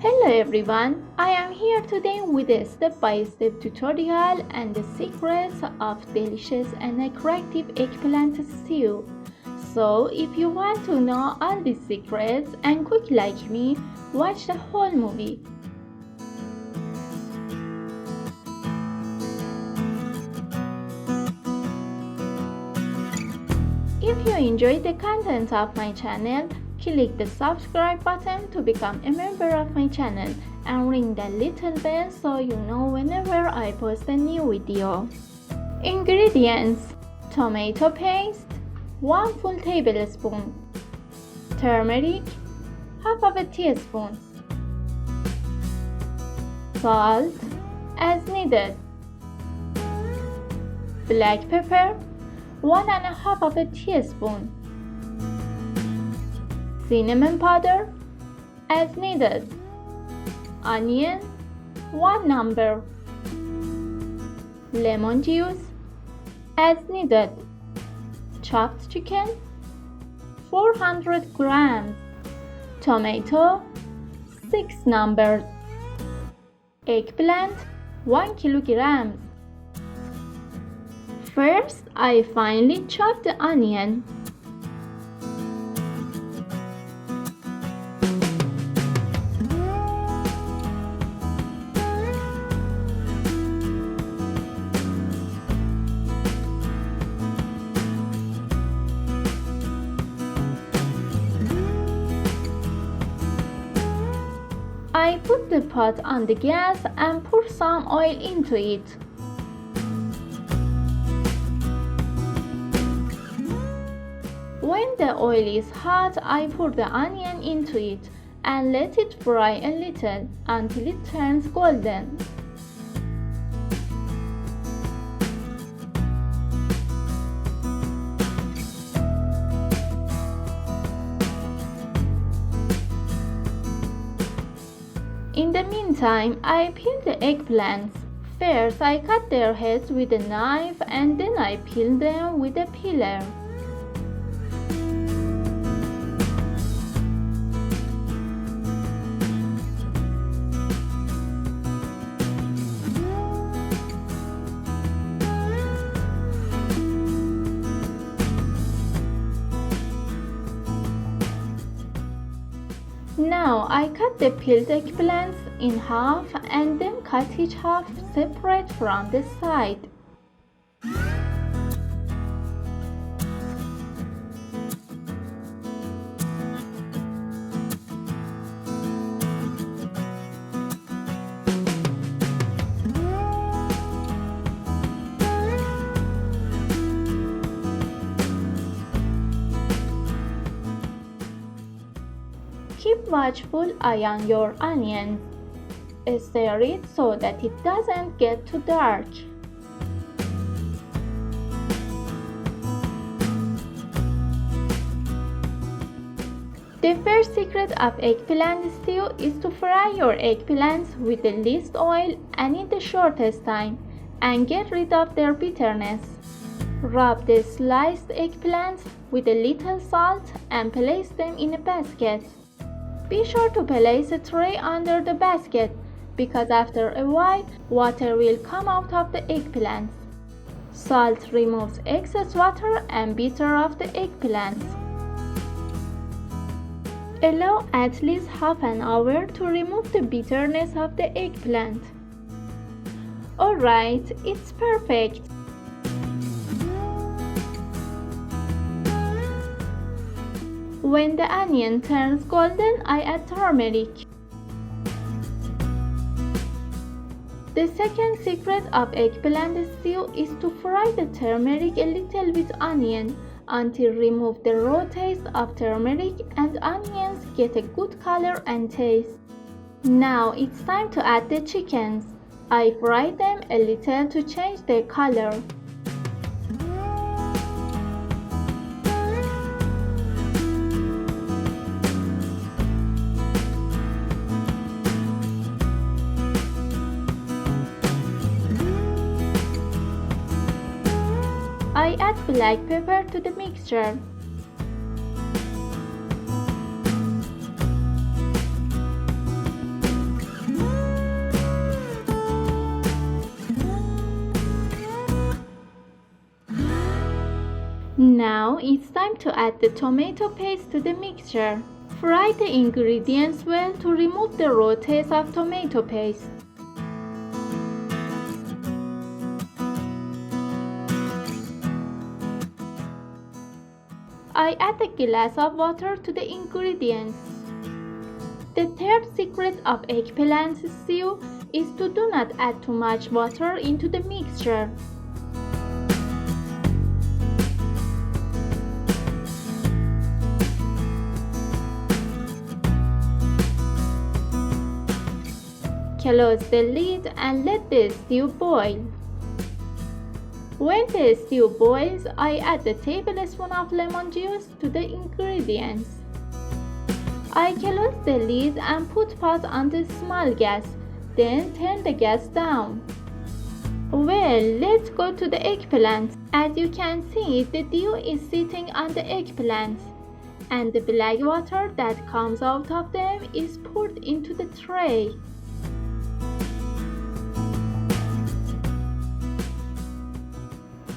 Hello everyone, I am here today with a step-by-step tutorial and the secrets of delicious and attractive eggplant stew. So if you want to know all these secrets and cook like me, watch the whole movie. If you enjoyed the content of my channel, click the subscribe button to become a member of my channel and ring the little bell so you know whenever I post a new video. Ingredients: tomato paste, 1 full tablespoon, turmeric, half of a teaspoon, salt as needed, black pepper, 1½ of a teaspoon, cinnamon powder as needed, onion 1 number, lemon juice as needed, chopped chicken 400 grams, tomato 6 numbers, eggplant 1 kilogram. First, I finely chop the onion. I put the pot on the gas and pour some oil into it. When the oil is hot, I pour the onion into it and let it fry a little until it turns golden. In the meantime, I peel the eggplants. First, I cut their heads with a knife and then I peel them with a peeler. Now I cut the peeled eggplants in half and then cut each half separate from the side. Keep watchful eye on your onions. Stir it so that it doesn't get too dark. The first secret of eggplant stew is to fry your eggplants with the least oil and in the shortest time and get rid of their bitterness. Rub the sliced eggplants with a little salt and place them in a basket. Be sure to place a tray under the basket because after a while, water will come out of the eggplants. Salt removes excess water and bitter of the eggplants. Allow at least half an hour to remove the bitterness of the eggplant. Alright, it's perfect. When the onion turns golden, I add turmeric. The second secret of eggplant stew is to fry the turmeric a little with onion until remove the raw taste of turmeric and onions get a good color and taste. Now it's time to add the chickens. I fry them a little to change their color. I add black pepper to the mixture. Now it's time to add the tomato paste to the mixture. Fry the ingredients well to remove the raw taste of tomato paste. I add a glass of water to the ingredients. The third secret of eggplant stew is to do not add too much water into the mixture. Close the lid and let the stew boil. When the stew boils, I add a tablespoon of lemon juice to the ingredients. I close the lid and put pot on the small gas, then turn the gas down. Well, let's go to the eggplants. As you can see, the dew is sitting on the eggplants, and the black water that comes out of them is poured into the tray.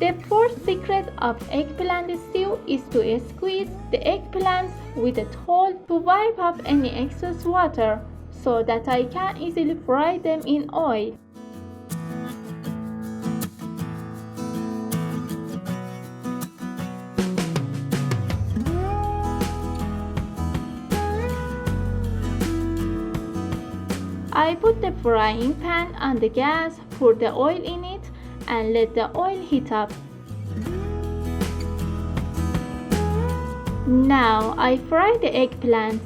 The fourth secret of eggplant stew is to squeeze the eggplants with a towel to wipe off any excess water so that I can easily fry them in oil. I put the frying pan on the gas, pour the oil in it, and let the oil heat up. Now I fry the eggplants.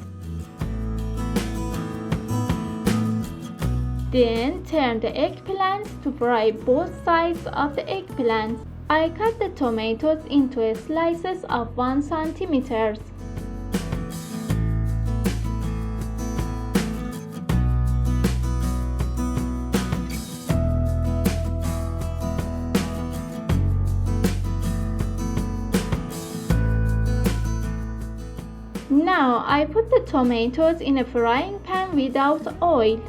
Then turn the eggplants to fry both sides of the eggplants. I cut the tomatoes into slices of 1 centimeter. Now I put the tomatoes in a frying pan without oil.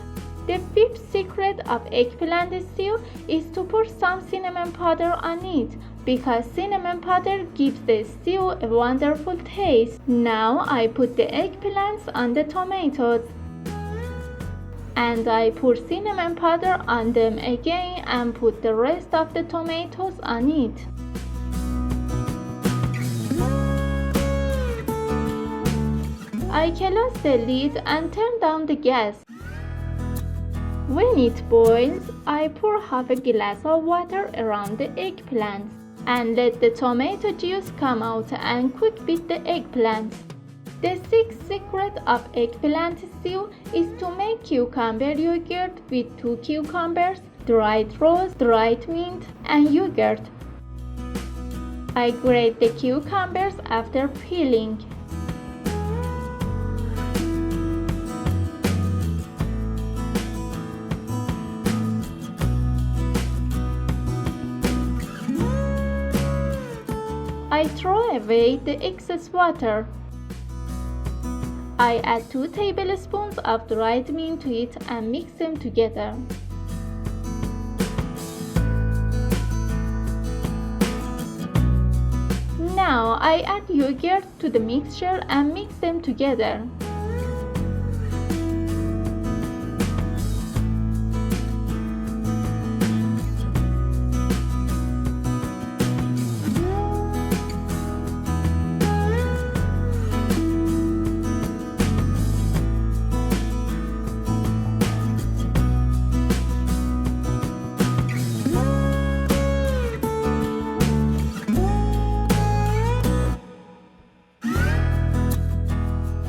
The fifth secret of eggplant stew is to pour some cinnamon powder on it because cinnamon powder gives the stew a wonderful taste. Now I put the eggplants on the tomatoes, and I pour cinnamon powder on them again and put the rest of the tomatoes on it. I close the lid and turn down the gas. When it boils, I pour half a glass of water around the eggplants and let the tomato juice come out and cook with the eggplants. The sixth secret of eggplant stew is to make cucumber yogurt with 2 cucumbers, dried rose, dried mint, and yogurt. I grate the cucumbers after peeling. I throw away the excess water. I add 2 tablespoons of dried mint to it and mix them together. Now I add yogurt to the mixture and mix them together.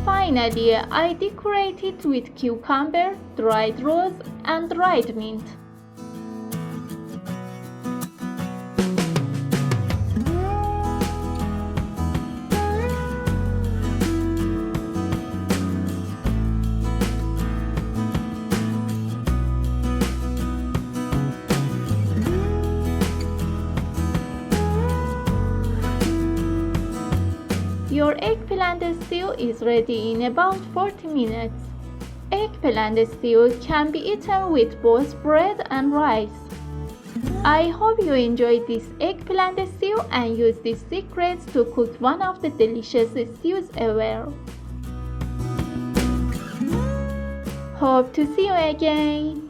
Finally, I decorate it with cucumber, dried rose, and dried mint. Your eggplant stew is ready in about 40 minutes. Eggplant stew can be eaten with both bread and rice. I hope you enjoyed this eggplant stew and use these secrets to cook one of the delicious stews ever. Hope to see you again.